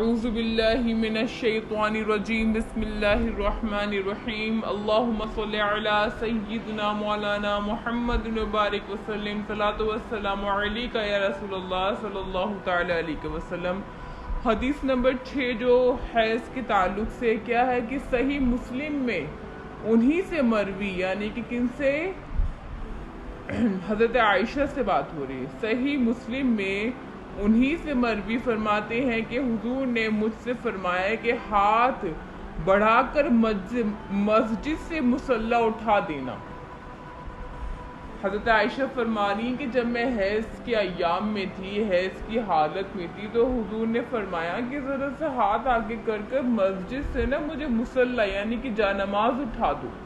اعوذ باللہ من الشیطان الرجیم بسم اللہ الرحمن الرحیم اللہم صلی علی سیدنا مولانا محمد مبارک وسلم صلاۃ والسلام علیکہ یا رسول اللہ صلی اللہ تعالی علیہ وسلم۔ حدیث نمبر 6 جو حیض کے تعلق سے کیا ہے کہ صحیح مسلم میں انہی سے مروی یعنی کہ کن سے؟ حضرت عائشہ سے بات ہو رہی ہے۔ صحیح مسلم میں انہی سے مروی فرماتے ہیں کہ حضور نے مجھ سے فرمایا کہ ہاتھ بڑھا کر مسجد سے مصلی اٹھا دینا۔ حضرت عائشہ فرما رہی ہیں کہ جب میں حیض کے ایام میں تھی، حیض کی حالت میں تھی، تو حضور نے فرمایا کہ ذرا سے ہاتھ آگے کر مسجد سے نا مجھے مصلی یعنی کہ جانماز اٹھا دو۔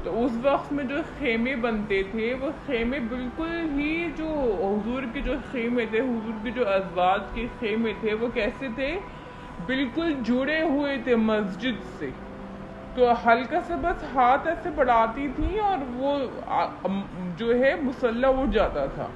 تو اس وقت میں جو خیمے بنتے تھے وہ خیمے بالکل ہی جو حضور کے جو خیمے تھے، حضور کے جو ازواج کے خیمے تھے وہ کیسے تھے؟ بالکل جڑے ہوئے تھے مسجد سے۔ تو ہلکا سا بس ہاتھ ایسے بڑھاتی تھی اور وہ جو ہے مصلی اٹھ جاتا تھا۔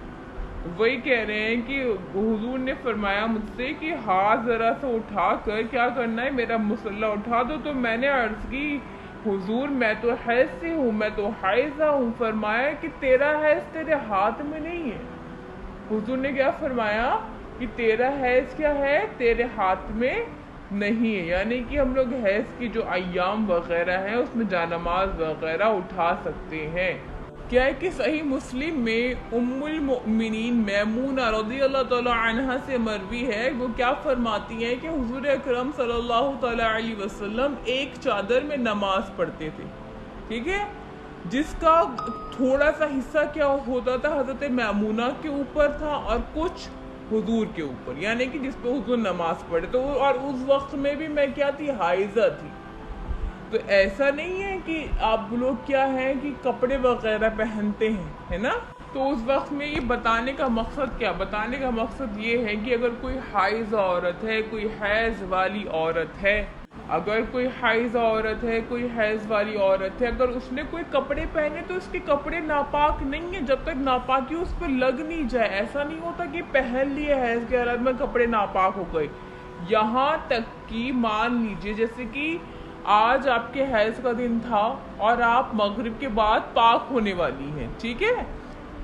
وہی کہہ رہے ہیں کہ حضور نے فرمایا مجھ سے کہ ہاتھ ذرا سا اٹھا کر کیا کرنا ہے، میرا مصلی اٹھا دو۔ تو میں نے عرض کی حضور میں تو حیض سے ہوں، میں تو حائضہ ہوں۔ فرمایا کہ تیرا حیض تیرے ہاتھ میں نہیں ہے۔ حضور نے کیا فرمایا کہ تیرا حیض کیا ہے، تیرے ہاتھ میں نہیں ہے، یعنی کہ ہم لوگ حیض کی جو ایام وغیرہ ہیں اس میں جانماز وغیرہ اٹھا سکتے ہیں۔ کیا ہے کہ صحیح مسلم میں ام المؤمنین میمونہ رضی اللہ تعالی عنہ سے مروی ہے، وہ کیا فرماتی ہیں کہ حضور اکرم صلی اللہ تعالی علیہ وسلم ایک چادر میں نماز پڑھتے تھے، ٹھیک ہے، جس کا تھوڑا سا حصہ کیا ہوتا تھا حضرت میمونہ کے اوپر تھا اور کچھ حضور کے اوپر، یعنی کہ جس پہ حضور نماز پڑھے تو، اور اس وقت میں بھی میں کیا تھی، حائضہ تھی۔ تو ایسا نہیں ہے کہ آپ لوگ کیا ہے کہ کپڑے وغیرہ پہنتے ہیں، ہے نا۔ تو اس وقت میں یہ بتانے کا مقصد کیا؟ بتانے کا مقصد یہ ہے کہ اگر کوئی حائض عورت ہے، کوئی حیض والی عورت ہے، اگر کوئی حائض عورت ہے، کوئی حیض والی عورت ہے، اگر اس نے کوئی کپڑے پہنے تو اس کے کپڑے ناپاک نہیں ہیں جب تک ناپاکی اس پہ لگ نہیں جائے۔ ایسا نہیں ہوتا کہ پہن لیے حیض کے حالت میں کپڑے ناپاک ہو گئے، یہاں تک کہ مان لیجئے جیسے کہ آج آپ کے حیض کا دن تھا اور آپ مغرب کے بعد پاک ہونے والی ہیں، ٹھیک ہے،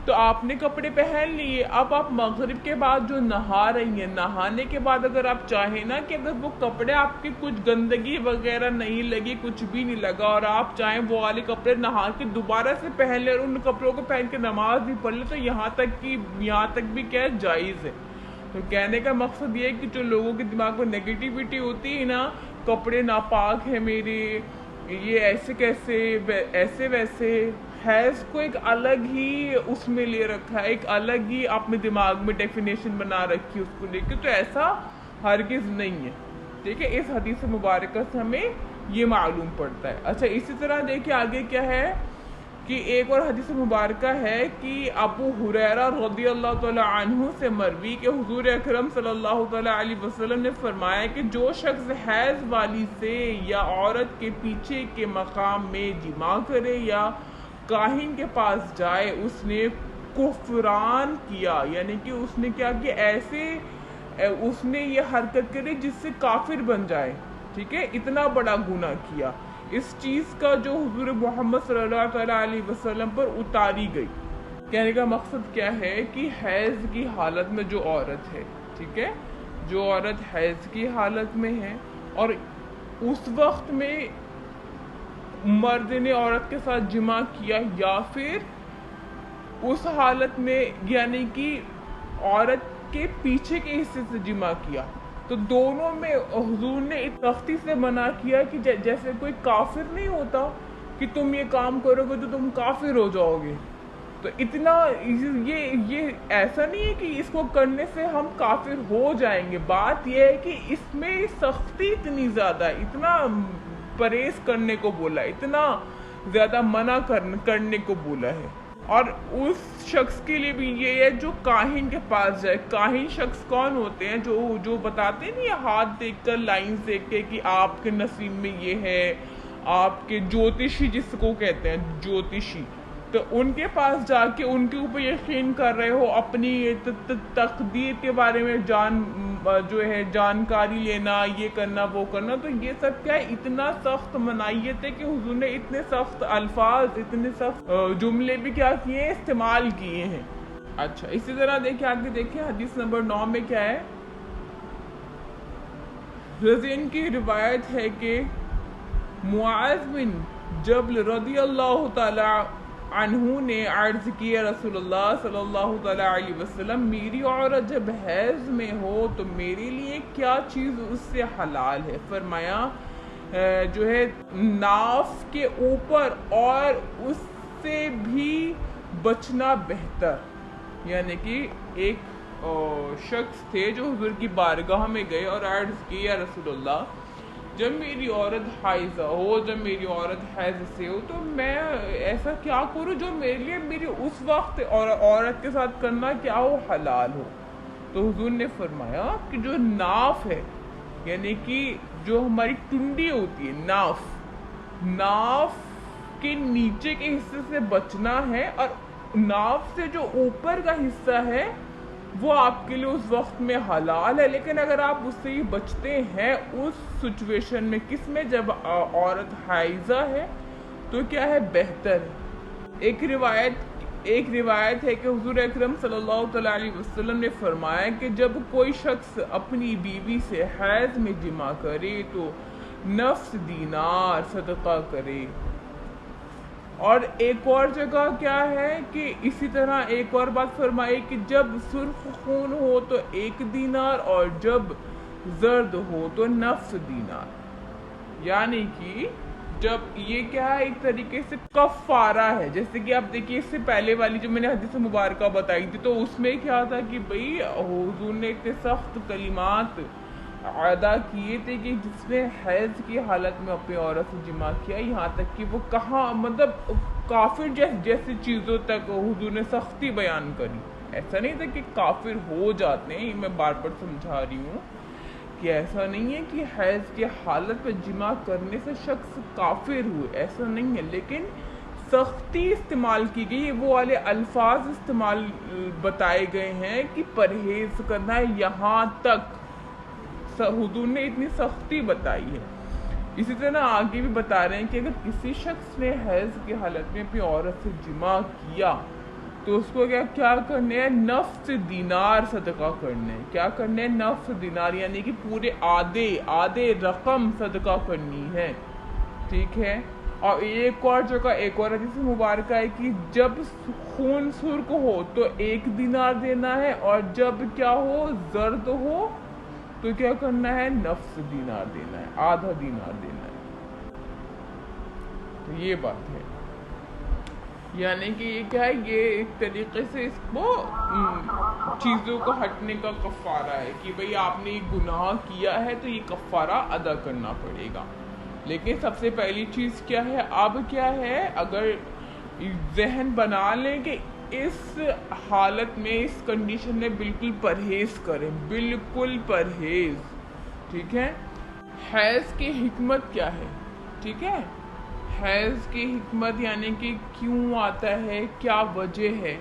تو آپ نے کپڑے پہن لیے، اب آپ مغرب کے بعد جو نہا رہی ہیں، نہانے کے بعد اگر آپ چاہیں نا کہ اگر وہ کپڑے آپ کے کچھ گندگی وغیرہ نہیں لگی، کچھ بھی نہیں لگا، اور آپ چاہیں وہ والے کپڑے نہا کے دوبارہ سے پہن لیں اور ان کپڑوں کو پہن کے نماز بھی پڑھ لیں، تو یہاں تک بھی کیا جائز ہے۔ تو کہنے کا مقصد یہ ہے کہ جو لوگوں کے دماغ میں نیگیٹیوٹی ہوتی ہے نا، کپڑے ناپاک ہیں میرے، یہ ایسے کیسے، ایسے ویسے، حیض کو ایک الگ ہی اس میں لے رکھا ہے، ایک الگ ہی اپنے دماغ میں ڈیفینیشن بنا رکھی ہے اس کو لے کے، تو ایسا ہرگز نہیں ہے، ٹھیک ہے۔ اس حدیث مبارکہ سے ہمیں یہ معلوم پڑتا ہے۔ اچھا، اسی طرح دیکھیں آگے کیا ہے کہ ایک اور حدیث مبارکہ ہے کہ ابو ہریرہ رضی اللہ تعالی عنہ سے مروی کہ حضور اکرم صلی اللہ تعالی علیہ وسلم نے فرمایا کہ جو شخص حیض والی سے یا عورت کے پیچھے کے مقام میں جماع کرے یا کاہن کے پاس جائے، اس نے کفران کیا، یعنی کہ اس نے کیا کہ ایسے اس نے یہ حرکت کری جس سے کافر بن جائے، ٹھیک ہے، اتنا بڑا گناہ کیا۔ اس چیز کا جو حضور محمد صلی اللہ تعالیٰ علیہ وسلم پر اتاری گئی۔ کہنے کا مقصد کیا ہے کہ حیض کی حالت میں جو عورت ہے، ٹھیک ہے، جو عورت حیض کی حالت میں ہے اور اس وقت میں مرد نے عورت کے ساتھ جماع کیا یا پھر اس حالت میں یعنی کہ عورت کے پیچھے کے حصے سے جماع کیا، تو دونوں میں حضور نے سختی سے منع کیا کہ جیسے کوئی کافر نہیں ہوتا کہ تم یہ کام کرو گے تو تم کافر ہو جاؤ گے، تو اتنا یہ ایسا نہیں ہے کہ اس کو کرنے سے ہم کافر ہو جائیں گے، بات یہ ہے کہ اس میں سختی اتنی زیادہ ہے، اتنا پرہیز کرنے کو بولا، اتنا زیادہ منع کرنے کو بولا ہے۔ اور اس شخص کے لیے بھی یہ ہے جو کاہن کے پاس جائے۔ کاہن شخص کون ہوتے ہیں؟ جو بتاتے ہیں نہیں، ہاتھ دیکھ کر، لائنز دیکھ کے کہ آپ کے نصیب میں یہ ہے، آپ کے جوتشی جس کو کہتے ہیں، جوتشی، تو ان کے پاس جا کے ان کے اوپر یقین کر رہے ہو، اپنی تقدیر کے بارے میں جو ہے جانکاری لینا، یہ کرنا وہ کرنا، تو یہ سب کیا ہے، اتنا سخت منائیت ہے کہ حضور نے اتنے سخت الفاظ، اتنے سخت جملے بھی کیا کیے ہیں، استعمال کیے ہیں۔ اچھا، اسی طرح دیکھیں آگے، دیکھیں حدیث نمبر 9 میں کیا ہے، رضین کی روایت ہے کہ معاذ بن جبل رضی اللہ تعالی عنہ نے عرض کیا، رسول اللہ صلی اللہ تعالی علیہ وسلم، میری عورت جب حیض میں ہو تو میرے لیے کیا چیز اس سے حلال ہے؟ فرمایا جو ہے ناف کے اوپر اور اس سے بھی بچنا بہتر۔ یعنی کہ ایک شخص تھے جو حضور کی بارگاہ میں گئے اور عرض کیا، رسول اللہ جب میری عورت حائضہ ہو، جب میری عورت حیض سے ہو تو میں ایسا کیا کروں جو میرے لیے میری اس وقت اور عورت کے ساتھ کرنا کیا ہو، حلال ہو؟ تو حضور نے فرمایا کہ جو ناف ہے، یعنی کہ جو ہماری ٹنڈی ہوتی ہے، ناف کے نیچے کے حصے سے بچنا ہے، اور ناف سے جو اوپر کا حصہ ہے وہ آپ کے لیے اس وقت میں حلال ہے۔ لیکن اگر آپ اس سے ہی بچتے ہیں اس سچویشن میں، کس میں، جب عورت حائضہ ہے، تو کیا ہے، بہتر ہے۔ ایک روایت ہے کہ حضور اکرم صلی اللہ علیہ وسلم نے فرمایا کہ جب کوئی شخص اپنی بیوی سے حیض میں جمع کرے تو نصف دینار صدقہ کرے۔ اور ایک اور جگہ کیا ہے کہ اسی طرح ایک اور بات فرمائی کہ جب سرخ خون ہو تو 1 دینار اور جب زرد ہو تو نصف دینار۔ یعنی کہ جب یہ کیا ہے، ایک طریقے سے کفارہ ہے۔ جیسے کہ آپ دیکھیے اس سے پہلے والی جو میں نے حدیث مبارکہ بتائی تھی، تو اس میں کیا تھا کہ بھئی حضور نے اتنے سخت کلمات ادا کیے تھے کہ جس نے حیض کی حالت میں اپنی عورت سے جمع کیا، یہاں تک کہ وہ کہاں، مطلب کافر جیسی چیزوں تک حضور نے سختی بیان کری۔ ایسا نہیں تھا کہ کافر ہو جاتے ہیں، میں بار بار سمجھا رہی ہوں کہ ایسا نہیں ہے کہ حیض کی حالت میں جمع کرنے سے شخص کافر ہوئے، ایسا نہیں ہے، لیکن سختی استعمال کی گئی ہے، وہ والے الفاظ استعمال بتائے گئے ہیں کہ پرہیز کرنا ہے، یہاں تک حضور نے اتنی سختی بتائی ہے۔ اسی طرح آگے بھی بتا رہے ہیں کہ اگر کسی شخص نے حیض کی حالت میں اپنی عورت سے جمع کیا تو اس کو کیا کرنے ہے، نصف دینار صدقہ کرنے ہیں۔ کیا کرنے ہیں، نصف دینار، یعنی کہ پورے آدھے رقم صدقہ کرنی ہے، ٹھیک ہے۔ اور ایک اور جگہ ایک اور حدیث مبارکہ ہے کہ جب خون سرخ ہو تو 1 دینار دینا ہے، اور جب کیا ہو، زرد ہو تو کیا کرنا ہے، نصف دینار دینا ہے، آدھا دینار دینا ہے۔ تو یہ بات ہے، یعنی کہ یہ کیا ہے، یہ ایک طریقے سے اس کو چیزوں کو ہٹنے کا کفارہ ہے کہ بھئی آپ نے یہ گناہ کیا ہے تو یہ کفارہ ادا کرنا پڑے گا۔ لیکن سب سے پہلی چیز کیا ہے، اب کیا ہے، اگر ذہن بنا لیں کہ اس حالت میں، اس کنڈیشن میں بالکل پرہیز کریں، بالکل پرہیز، ٹھیک ہے۔ حیض کی حکمت کیا ہے، ٹھیک ہے، حیض کی حکمت یعنی کہ کیوں آتا ہے، کیا وجہ ہے۔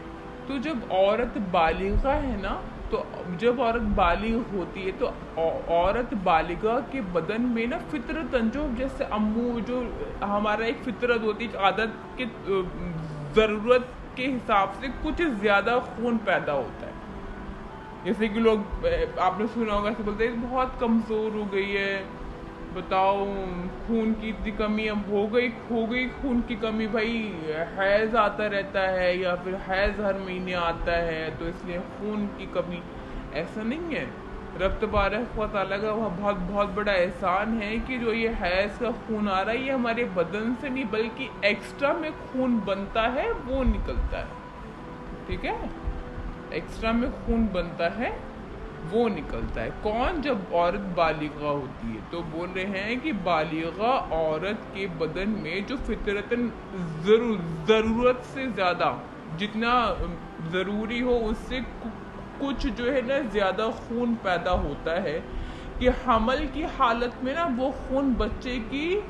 تو جب عورت بالغہ ہے نا، تو جب عورت بالغ ہوتی ہے تو عورت بالغہ کے بدن میں نا فطرتاً، جو جیسے جو ہمارا ایک فطرت ہوتی ہے، عادت کے ضرورت کے حساب سے کچھ زیادہ خون پیدا ہوتا ہے۔ جیسے کہ لوگ، آپ نے سنا ہوگا، ایسے بولتے ہیں بہت کمزور ہو گئی ہے، بتاؤ خون کی اتنی کمی اب ہو گئی خون کی کمی، بھائی حیض آتا رہتا ہے یا پھر حیض ہر مہینے آتا ہے تو اس لیے خون کی کمی۔ ایسا نہیں ہے، رب تبارک و تعالیٰ کا بہت بہت بڑا احسان ہے کہ جو یہ حیض کا خون آ رہا ہے یہ ہمارے بدن سے نہیں بلکہ ایکسٹرا میں خون بنتا ہے وہ نکلتا ہے، ٹھیک ہے، ایکسٹرا میں خون بنتا ہے وہ نکلتا ہے۔ کون؟ جب عورت بالغہ ہوتی ہے۔ تو بول رہے ہیں کہ بالغہ عورت کے بدن میں جو فطرتاً ضرورت سے زیادہ، جتنا ضروری ہو اس سے کچھ جو ہے نا زیادہ خون پیدا ہوتا ہے کہ حمل کی حالت میں نا وہ خون بچے کی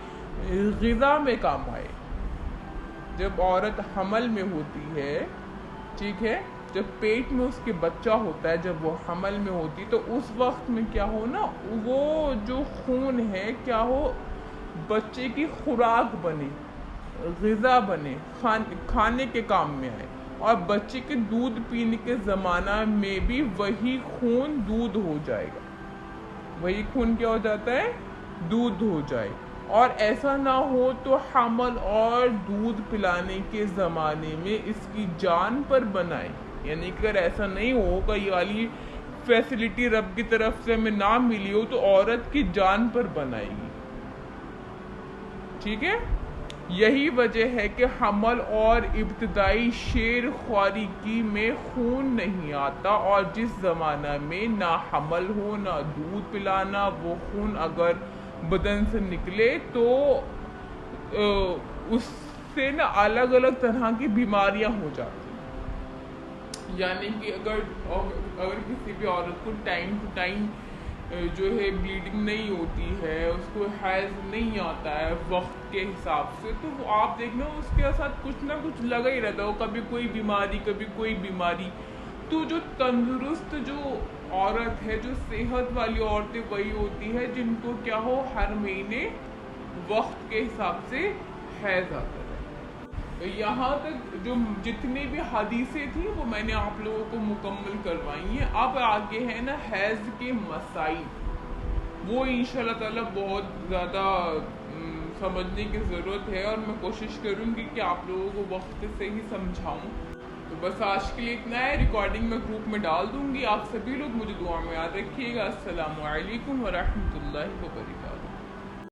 غذا میں کام آئے۔ جب عورت حمل میں ہوتی ہے، ٹھیک ہے، جب پیٹ میں اس کے بچہ ہوتا ہے، جب وہ حمل میں ہوتی تو اس وقت میں کیا ہو نا، وہ جو خون ہے کیا ہو، بچے کی خوراک بنے، غذا بنے، کھانے کے کام میں آئے، اور بچے کے دودھ پینے کے زمانہ میں بھی وہی خون دودھ ہو جائے گا، وہی خون کیا ہو جاتا ہے، دودھ ہو جائے۔ اور ایسا نہ ہو تو حمل اور دودھ پلانے کے زمانے میں اس کی جان پر بنائے، یعنی کہ اگر ایسا نہیں ہوگا، یہ والی فیسلٹی رب کی طرف سے ہمیں نہ ملی ہو تو عورت کی جان پر بنائے گی، ٹھیک ہے۔ یہی وجہ ہے کہ حمل اور ابتدائی شیر خوارکی میں خون نہیں آتا، اور جس زمانہ میں نہ حمل ہو نہ دودھ پلانا، وہ خون اگر بدن سے نکلے تو اس سے نا الگ الگ طرح کی بیماریاں ہو جاتی ہیں، یعنی کہ اگر کسی بھی عورت کو ٹائم ٹو ٹائم جو ہے بلیڈنگ نہیں ہوتی ہے، اس کو حیض نہیں آتا ہے وقت کے حساب سے، تو وہ آپ دیکھنا اس کے ساتھ کچھ نہ کچھ لگا ہی رہتا ہو، کبھی کوئی بیماری کبھی کوئی بیماری۔ تو جو تندرست جو عورت ہے، جو صحت والی عورتیں وہی ہوتی ہے جن کو کیا ہو، ہر مہینے وقت کے حساب سے حیض آتا ہے۔ یہاں تک جو جتنی بھی حدیثیں تھیں وہ میں نے آپ لوگوں کو مکمل کروائی ہیں۔ اب آگے ہے نا حیض کے مسائل، وہ انشاءاللہ تعالی بہت زیادہ سمجھنے کی ضرورت ہے، اور میں کوشش کروں گی کہ آپ لوگوں کو وقت سے ہی سمجھاؤں۔ تو بس آج کے لیے اتنا ہے، ریکارڈنگ میں گروپ میں ڈال دوں گی، آپ سبھی لوگ مجھے دعا میں یاد رکھیے گا۔ السلام علیکم ورحمۃ اللہ وبرکاتہ۔